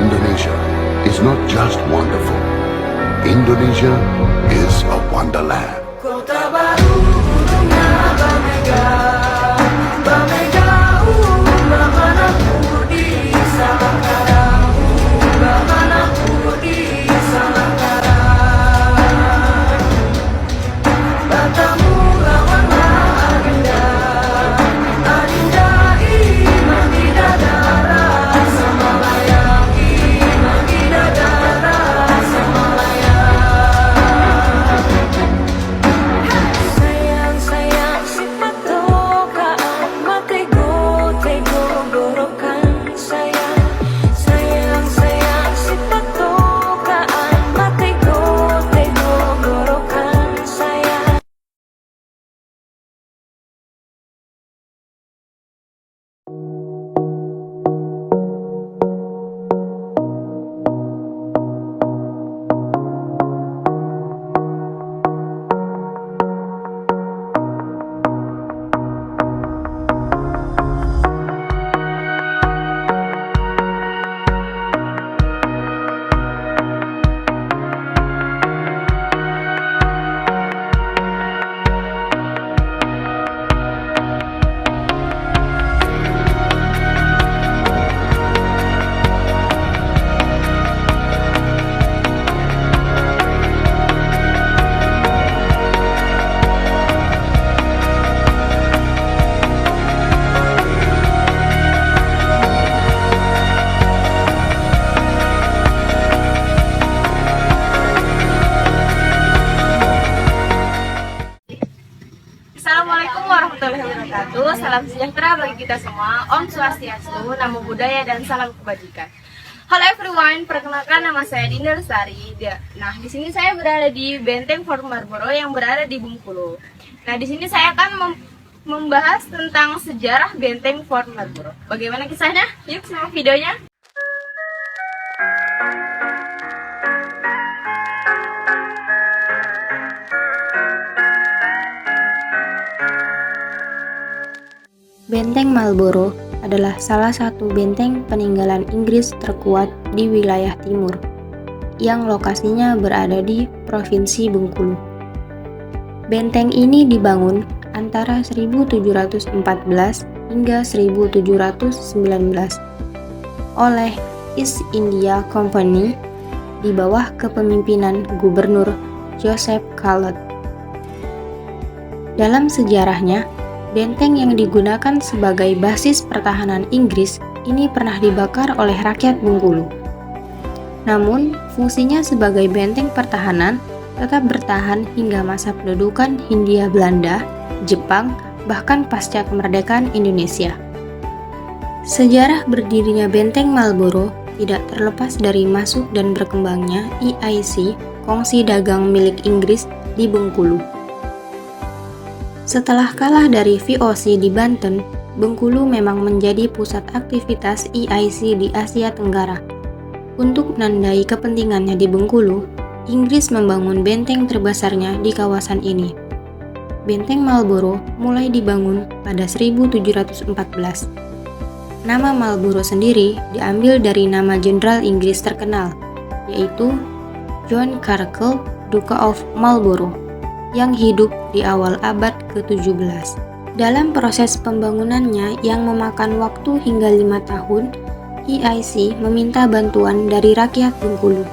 Indonesia is not just wonderful. Indonesia is a wonderland. Kota baru gunungnya Bamega, Bamega, Bamana di Salangkara, Bamana di Salangkara. Batamu rawanlah Adinda, Adinda iman bidadara, Samalaya iman bidadara, Samalaya. Sayang sayang si patokaan, matego tego gorokan. Sayang sayang sayang si patokaan, matego tego gorokan. Sayang. Assalamualaikum warahmatullahi wabarakatuh. Salam sejahtera bagi kita semua. Om Swastiastu, Namo Buddhaya dan salam kebajikan. Halo everyone, perkenalkan nama saya Dinda Lestari. Nah, di sini saya berada di Benteng Fort Marlborough yang berada di Bengkulu. Nah, di sini saya akan membahas tentang sejarah Benteng Fort Marlborough. Bagaimana kisahnya? Yuk simak videonya. Benteng Marlborough adalah salah satu benteng peninggalan Inggris terkuat di wilayah timur, yang lokasinya berada di Provinsi Bengkulu. Benteng ini dibangun antara 1714 hingga 1719 oleh East India Company di bawah kepemimpinan Gubernur Joseph Calot. Dalam sejarahnya, benteng yang digunakan sebagai basis pertahanan Inggris ini pernah dibakar oleh rakyat Bengkulu. Namun, fungsinya sebagai benteng pertahanan tetap bertahan hingga masa pendudukan Hindia Belanda, Jepang, bahkan pasca kemerdekaan Indonesia. Sejarah berdirinya Benteng Marlborough tidak terlepas dari masuk dan berkembangnya EIC, kongsi dagang milik Inggris di Bengkulu. Setelah kalah dari VOC di Banten, Bengkulu memang menjadi pusat aktivitas EIC di Asia Tenggara. Untuk menandai kepentingannya di Bengkulu, Inggris membangun benteng terbesarnya di kawasan ini. Benteng Marlborough mulai dibangun pada 1714. Nama Marlborough sendiri diambil dari nama jenderal Inggris terkenal, yaitu John Carmichael, Duke of Marlborough, yang hidup di awal abad ke-17. Dalam proses pembangunannya yang memakan waktu hingga 5 tahun, EIC meminta bantuan dari rakyat Bengkulu.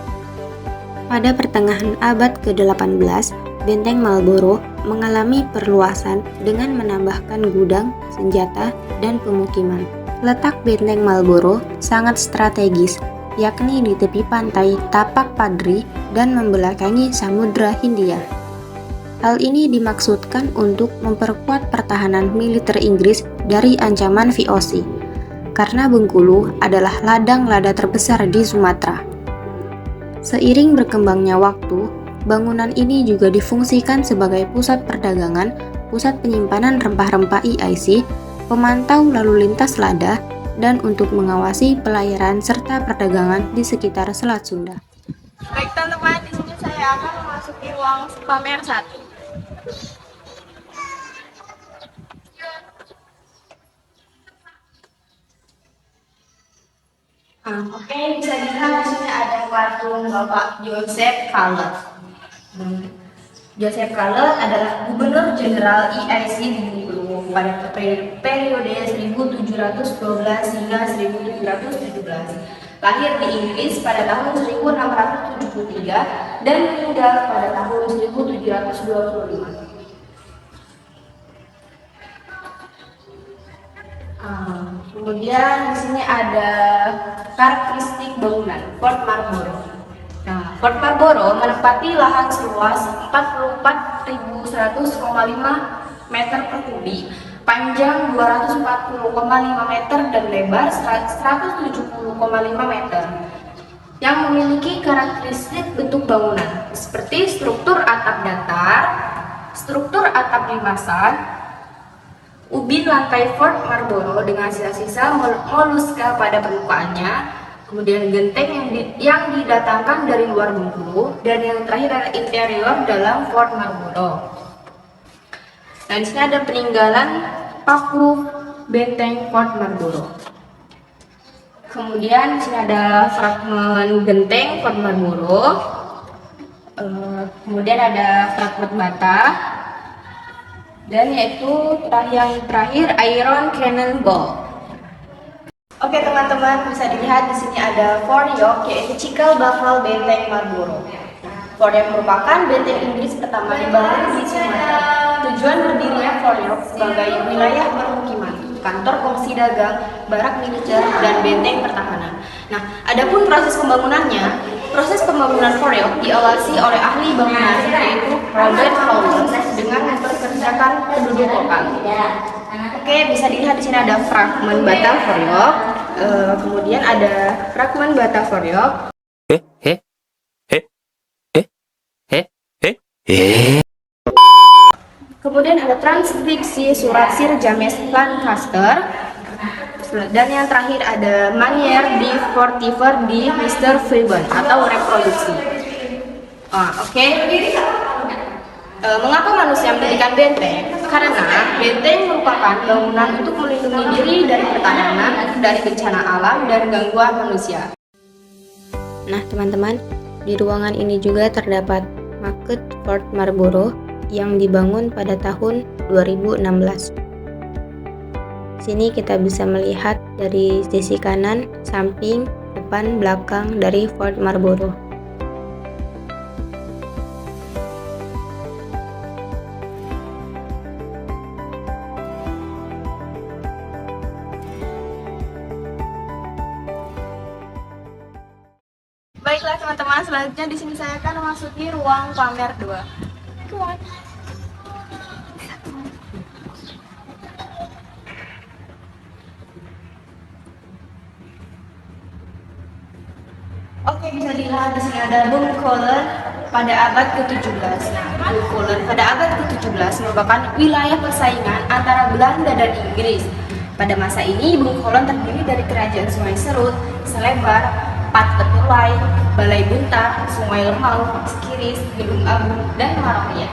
Pada pertengahan abad ke-18, Benteng Marlborough mengalami perluasan dengan menambahkan gudang, senjata, dan pemukiman. Letak Benteng Marlborough sangat strategis, yakni di tepi pantai Tapak Padri dan membelakangi Samudra Hindia. Hal ini dimaksudkan untuk memperkuat pertahanan militer Inggris dari ancaman VOC, karena Bengkulu adalah ladang lada terbesar di Sumatera. Seiring berkembangnya waktu, bangunan ini juga difungsikan sebagai pusat perdagangan, pusat penyimpanan rempah-rempah EIC, pemantau lalu lintas lada, dan untuk mengawasi pelayaran serta perdagangan di sekitar Selat Sunda. Baik teman-teman, di sini saya akan memasuki ruang pamer 1. Oke, bisa dilihat di sini ada patung Bapak Joseph Callet. Joseph Callet adalah Gubernur Jenderal EIC di Bengkulu pada periode 1712 hingga 1717. Lahir di Inggris pada tahun 1673 dan meninggal pada tahun 1725. Kemudian di sini ada karakteristik bangunan Fort Marlborough. Nah, Fort Marlborough menempati lahan seluas 44.100,5 meter persegi, panjang 240,5 meter dan lebar 170,5 meter, yang memiliki karakteristik bentuk bangunan seperti struktur atap datar, struktur atap limasan, ubin lantai Fort Marlborough dengan sisa-sisa moluska pada permukaannya, kemudian genteng yang didatangkan dari luar Bengkulu, dan yang terakhir adalah interior dalam Fort Marlborough. Nah, di sini ada peninggalan paku benteng Fort Marlborough. Kemudian di sini ada fragmen genteng Fort Marlborough. Kemudian ada fragmen bata. Dan yaitu yang terakhir Iron Cannonball. Oke teman-teman, bisa dilihat di sini ada Fort York, yaitu cikal bakal benteng Marlborough. Fort York merupakan benteng Inggris pertama dibangun di Sumatera. Tujuan berdirinya Fort York sebagai wilayah permukiman, kantor komisi dagang, barak militer, dan benteng pertahanan. Nah, adapun proses pembangunannya, proses pembangunan Fort York diawasi oleh ahli bangunan yaitu Robert Fowler dengan mempekerjakan penduduk lokal. Oke, bisa dilihat di sini ada fragmen bata Fort York. Kemudian ada fragmen bata Fort York. Kemudian ada transkripsi surat Sir James Lancaster. Dan yang terakhir ada Manier di Fortifer di Mr. Freeburn atau reproduksi. Oke. Mengapa manusia mendirikan benteng? Karena benteng merupakan bangunan untuk melindungi diri dari pertahanan, dari bencana alam, dan gangguan manusia. Nah teman-teman, di ruangan ini juga terdapat maket Fort Marlborough yang dibangun pada tahun 2016. Sini kita bisa melihat dari sisi kanan, samping, depan, belakang dari Fort Marlborough. Baiklah teman-teman, selanjutnya di sini saya akan memasuki ruang pamer 2. Come on. Oke, bisa dilihat di sini ada Bengkulu pada abad ke-17. Nah, Bengkulu pada abad ke-17 merupakan wilayah persaingan antara Belanda dan Inggris. Pada masa ini, Bengkulu terdiri dari Kerajaan Sungai Serut, Selebar, Patpetulai, Balai Buntar, Sungai Lemau, Sekiris, Gedung Agung, dan Marokia.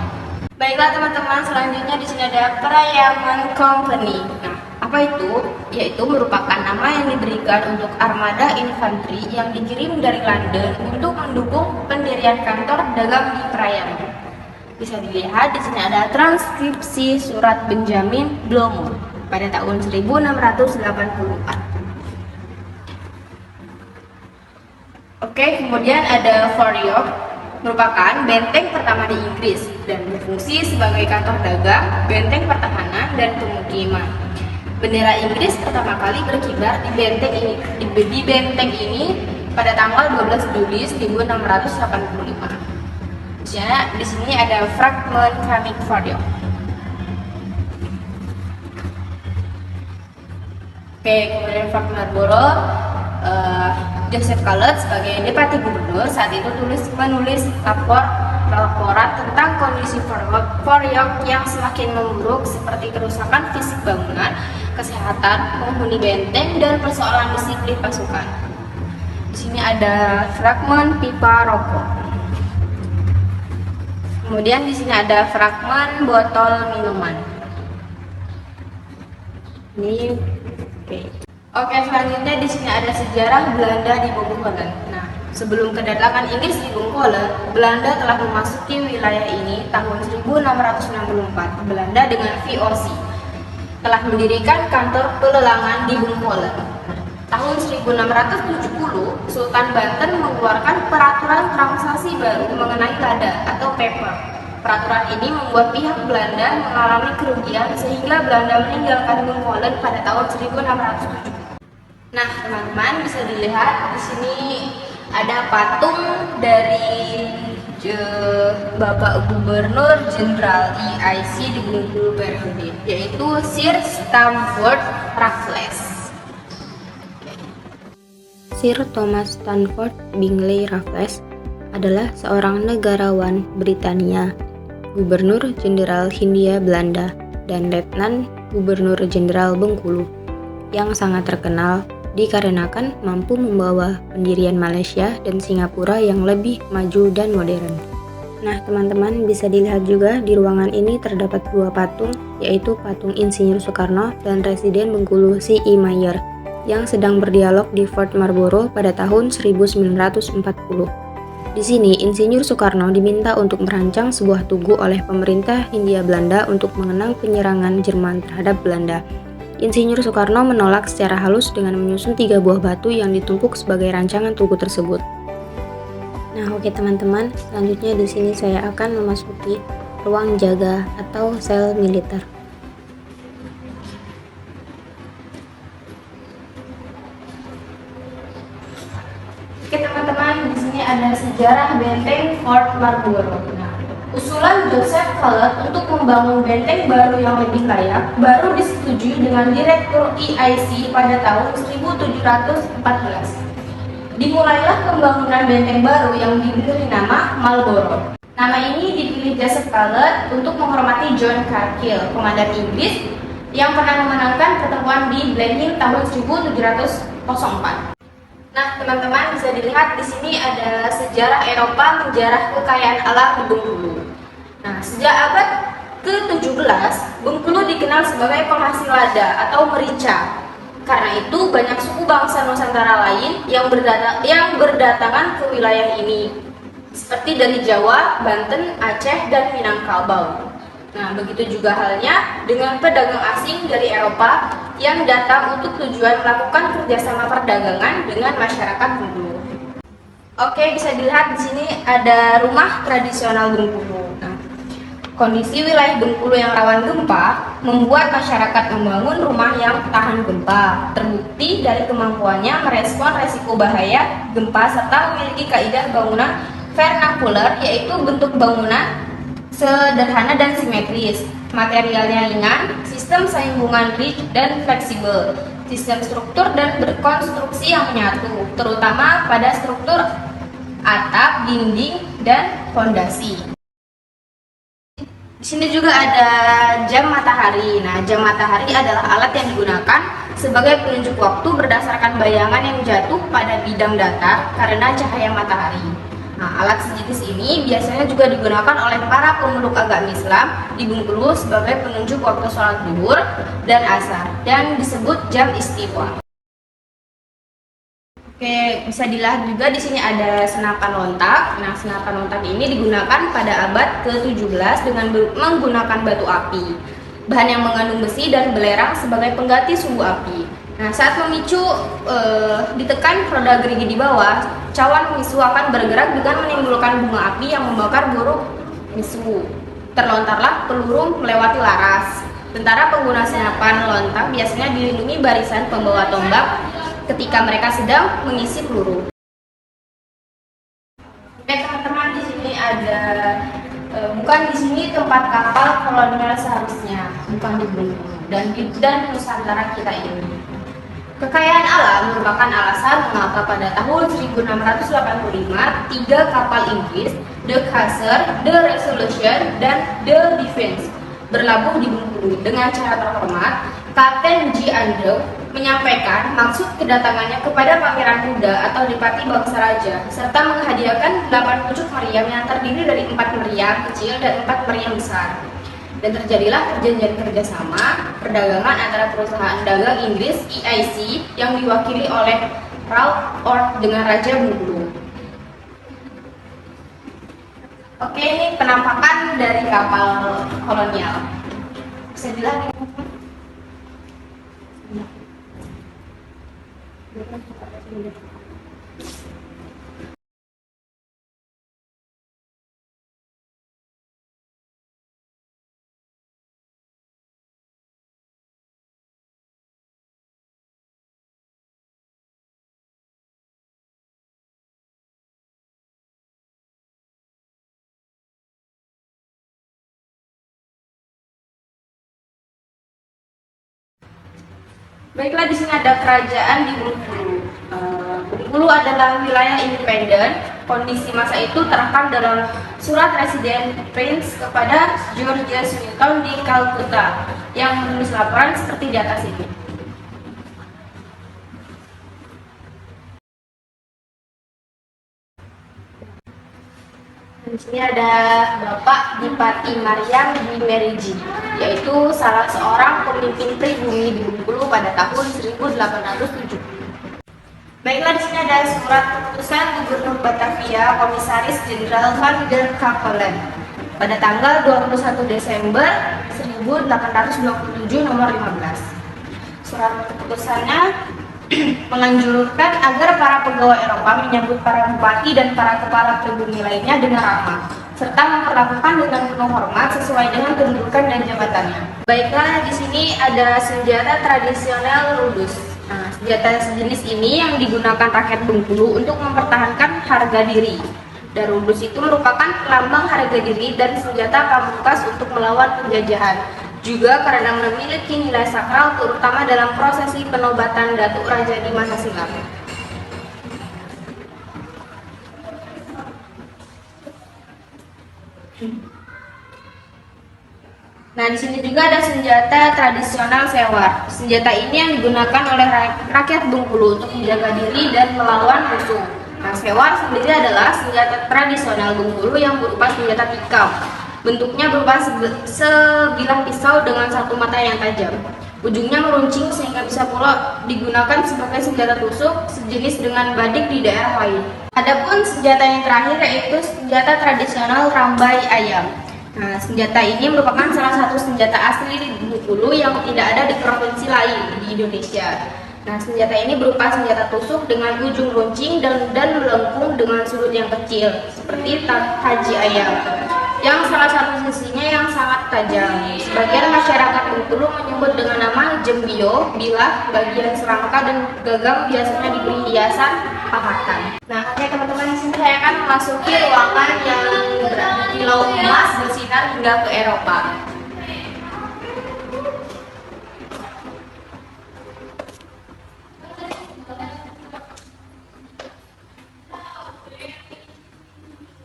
Baiklah teman-teman, selanjutnya di sini ada Perayaman Company. Nah, apa itu? Yaitu merupakan nama yang diberikan untuk armada infanteri yang dikirim dari London untuk mendukung pendirian kantor dagang di Perayaman. Bisa dilihat di sini ada transkripsi surat Benjamin Blomo pada tahun 1684. Oke, kemudian ada Fort York, merupakan benteng pertama di Inggris dan berfungsi sebagai kantor dagang, benteng pertahanan, dan pemukiman. Bendera Inggris pertama kali berkibar di benteng ini pada tanggal 12 Juli 1685. Di sini ada fragmen keramik Fort York. Oke, kemudian fragmen Marlborough. Joseph Callet sebagai Deputi Gubernur saat itu menulis laporan tentang kondisi Fort York yang semakin memburuk seperti kerusakan fisik bangunan, kesehatan, penghuni benteng, dan persoalan disiplin pasukan. Di sini ada fragmen pipa rokok. Kemudian di sini ada fragmen botol minuman. Ini oke. Oke, selanjutnya di sini ada sejarah Belanda di Bengkulu. Nah, sebelum kedatangan Inggris di Bengkulu, Belanda telah memasuki wilayah ini tahun 1664. Belanda dengan VOC telah mendirikan kantor pelelangan di Bengkulu. Tahun 1670, Sultan Banten mengeluarkan peraturan transaksi baru mengenai lada atau paper. Peraturan ini membuat pihak Belanda mengalami kerugian sehingga Belanda meninggalkan Bengkulu pada tahun 1670. Nah, teman-teman bisa dilihat di sini ada patung dari Bapak Gubernur Jenderal EIC di Bengkulu periode, yaitu Sir Stamford Raffles. Sir Thomas Stamford Bingley Raffles adalah seorang negarawan Britania, Gubernur Jenderal Hindia Belanda, dan Letnan Gubernur Jenderal Bengkulu yang sangat terkenal dikarenakan mampu membawa pendirian Malaysia dan Singapura yang lebih maju dan modern. Nah, teman-teman bisa dilihat juga di ruangan ini terdapat dua patung, yaitu patung Insinyur Soekarno dan Residen Bengkulu C.E. Mayer yang sedang berdialog di Fort Marlborough pada tahun 1940. Di sini, Insinyur Soekarno diminta untuk merancang sebuah tugu oleh pemerintah Hindia Belanda untuk mengenang penyerangan Jerman terhadap Belanda. Insinyur Soekarno menolak secara halus dengan menyusun 3 buah batu yang ditumpuk sebagai rancangan tugu tersebut. Nah, oke teman-teman, selanjutnya di sini saya akan memasuki ruang jaga atau sel militer. Oke teman-teman, di sini ada sejarah benteng Fort Marlborough. Nah, usulan Joseph Hallett untuk membangun benteng baru yang lebih layak baru disetujui dengan Direktur EIC pada tahun 1714. Dimulailah pembangunan benteng baru yang diberi nama Marlborough. Nama ini dipilih Joseph Hallett untuk menghormati John Cargill, komandan Inggris yang pernah memenangkan pertempuran di Blenheim tahun 1704. Nah, teman-teman bisa dilihat di sini ada sejarah Eropa menjarah kekayaan alam di Bengkulu. Nah, sejak abad ke-17, Bengkulu dikenal sebagai penghasil lada atau merica. Karena itu, banyak suku bangsa Nusantara lain yang berdatangan ke wilayah ini, seperti dari Jawa, Banten, Aceh, dan Minangkabau. Nah, begitu juga halnya dengan pedagang asing dari Eropa yang datang untuk tujuan melakukan kerjasama perdagangan dengan masyarakat Bengkulu. Oke, bisa dilihat di sini ada rumah tradisional Bengkulu. Nah, kondisi wilayah Bengkulu yang rawan gempa membuat masyarakat membangun rumah yang tahan gempa. Terbukti dari kemampuannya merespon resiko bahaya gempa serta memiliki kaidah bangunan vernakular, yaitu bentuk bangunan sederhana dan simetris, materialnya ringan, sistem sambungan ridge dan fleksibel, sistem struktur dan berkonstruksi yang menyatu, terutama pada struktur atap, dinding, dan fondasi. Di sini juga ada jam matahari. Nah, jam matahari adalah alat yang digunakan sebagai penunjuk waktu berdasarkan bayangan yang jatuh pada bidang datar karena cahaya matahari. Nah, alat sejenis ini biasanya juga digunakan oleh para pemeluk agama Islam di Bengkulu sebagai penunjuk waktu sholat zuhur dan asar dan disebut jam istiwa. Oke, bisa dilihat juga di sini ada senapan lontak. Nah, senapan lontak ini digunakan pada abad ke-17 dengan menggunakan batu api, bahan yang mengandung besi dan belerang sebagai pengganti sumbu api. Nah, saat memicu ditekan roda gerigi di bawah, cawan misu akan bergerak dengan menimbulkan bunga api yang membakar burung misu. Terlontarlah peluru melewati laras. Tentara pengguna senapan lontak biasanya dilindungi barisan pembawa tombak ketika mereka sedang mengisi peluru. Oke teman-teman, di sini ada bukan di sini tempat kapal kolonial seharusnya, bukan di Bengkulu dan Nusantara kita ini. Kekayaan alam merupakan alasan mengapa pada tahun 1685 3 kapal Inggris, The Chaser, The Resolution, dan The Defense berlabuh di Bengkulu. Dengan cara terhormat, Kapten G. Andrew menyampaikan maksud kedatangannya kepada Pangeran Muda atau Adipati Bangsa Raja, serta menghadiahkan 8 pucuk meriam yang terdiri dari 4 meriam kecil dan 4 meriam besar. dan terjadilah perjanjian kerjasama perdagangan antara perusahaan dagang Inggris EIC yang diwakili oleh Ralph Ord dengan Raja Bengkulu. Oke, ini penampakan dari kapal kolonial. Bisa dilihat ini. Baiklah, di sini ada kerajaan di Bengkulu. Bengkulu adalah wilayah independen. Kondisi masa itu terekam dalam surat Presiden Prince kepada George Newton di Calcutta yang menulis laporan seperti di atas ini. Di sini ada Bapak Dipati Maryam di Meriji, yaitu salah seorang pemimpin pribumi di Bengkulu pada tahun 1870. Baiklah, di sini ada surat keputusan Gubernur Batavia Komisaris Jenderal Van der Capellen pada tanggal 21 Desember 1827 nomor 15. Surat keputusannya menganjurkan agar para pegawai Eropa menyambut para bupati dan para kepala pribumi lainnya dengan ramah, serta memperlakukan dengan penuh hormat sesuai dengan kedudukan dan jabatannya. Baiklah, di sini ada senjata tradisional rudus. Nah, senjata sejenis ini yang digunakan rakyat Bengkulu untuk mempertahankan harga diri. Dan rudus itu merupakan lambang harga diri dan senjata pamungkas untuk melawan penjajahan. Juga karena memiliki nilai sakral terutama dalam prosesi penobatan Datuk Raja di masa silam. Nah, di sini juga ada senjata tradisional sewar. Senjata ini yang digunakan oleh rakyat Bengkulu untuk menjaga diri dan melawan musuh. Nah, sewar sendiri adalah senjata tradisional Bengkulu yang berupa senjata tikam. Bentuknya berupa sebilah pisau dengan satu mata yang tajam. Ujungnya meruncing sehingga bisa pula digunakan sebagai senjata tusuk sejenis dengan badik di daerah lain. Adapun senjata yang terakhir yaitu senjata tradisional rambai ayam. Nah, senjata ini merupakan salah satu senjata asli di Bengkulu yang tidak ada di provinsi lain di Indonesia. Nah, senjata ini berupa senjata tusuk dengan ujung runcing dan melengkung dengan sudut yang kecil seperti taji ayam, yang salah satu sisinya yang sangat tajam. Sebagian masyarakat Bengkulu menyebut dengan nama jembio bila bagian serangka dan gagang biasanya diberi hiasan pahatan. Nah, oke teman-teman, di sini saya akan memasuki ruangan yang berkilau emas bersinar hingga ke Eropa.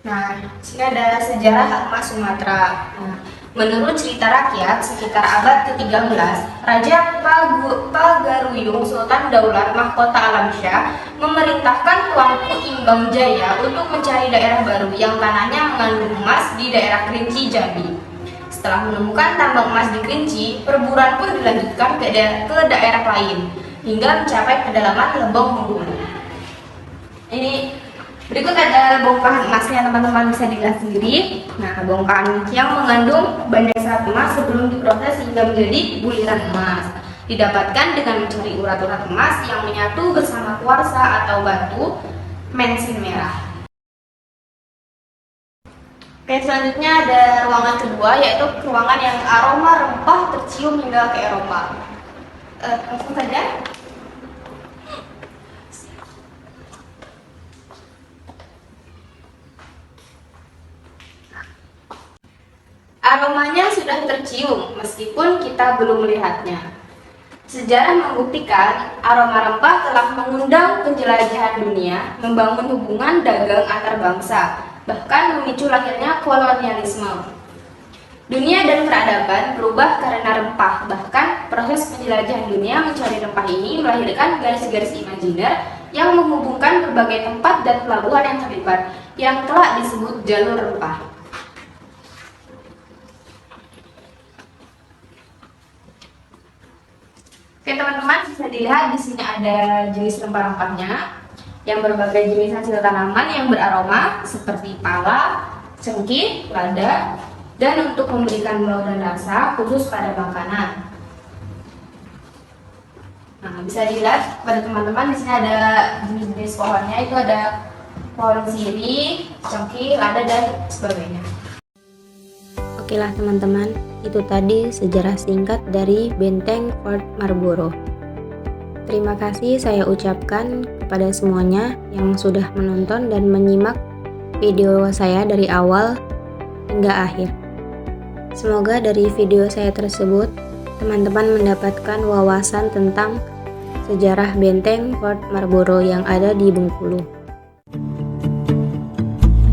Nah, di sini ada sejarah emas Sumatera. Nah, menurut cerita rakyat, sekitar abad ke-13, Raja Pagaruyung Sultan Daulat Mahkota Alamsyah memerintahkan Tuanku Imbang Jaya untuk mencari daerah baru yang tanahnya mengandung emas di daerah Kerinci, Jambi. Setelah menemukan tambang emas di Kerinci, perburuan pun dilanjutkan ke daerah lain hingga mencapai kedalaman Lebong Bengkulu. Ini berikut ada bongkahan emasnya, teman-teman bisa dilihat sendiri. Nah, bongkahan yang mengandung banyak serat emas sebelum diproses hingga menjadi buliran emas. Didapatkan dengan mencari urat-urat emas yang menyatu bersama kuarsa atau batu mensin merah. Oke, selanjutnya ada ruangan kedua, yaitu ruangan yang aroma rempah tercium hingga ke Eropa. Langsung saja. Aromanya sudah tercium meskipun kita belum melihatnya. Sejarah membuktikan aroma rempah telah mengundang penjelajahan dunia, membangun hubungan dagang antar bangsa, bahkan memicu lahirnya kolonialisme. Dunia dan peradaban berubah karena rempah, bahkan proses penjelajahan dunia mencari rempah ini melahirkan garis-garis imajiner yang menghubungkan berbagai tempat dan pelabuhan yang terlibat, yang telah disebut jalur rempah. Oke teman-teman, bisa dilihat di sini ada jenis rempah-rempahnya yang berbagai jenis hasil tanaman yang beraroma seperti pala, cengkih, lada, dan untuk memberikan bau dan rasa khusus pada makanan. Nah, bisa dilihat pada teman-teman di sini ada jenis-jenis pohonnya, itu ada pohon sirih, cengkih, lada, dan sebagainya. Oke lah teman-teman, itu tadi sejarah singkat dari Benteng Fort Marlborough. Terima kasih saya ucapkan kepada semuanya yang sudah menonton dan menyimak video saya dari awal hingga akhir. Semoga dari video saya tersebut, teman-teman mendapatkan wawasan tentang sejarah Benteng Fort Marlborough yang ada di Bengkulu.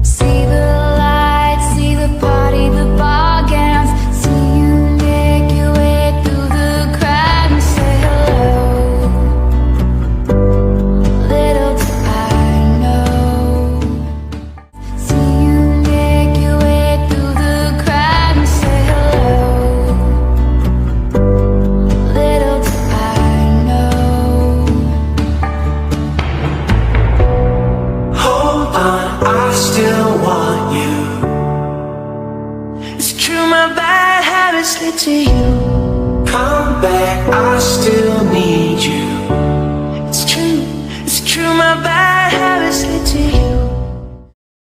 See the lights, see the party, the bar gowns. See you make your way through the crowd and say hello. Little do I know. See you make your way through the crowd and say hello. Little do I know. Hold on, I still want you. It's true, my bad habits lead to you. Come back, I still need you. It's true, my bad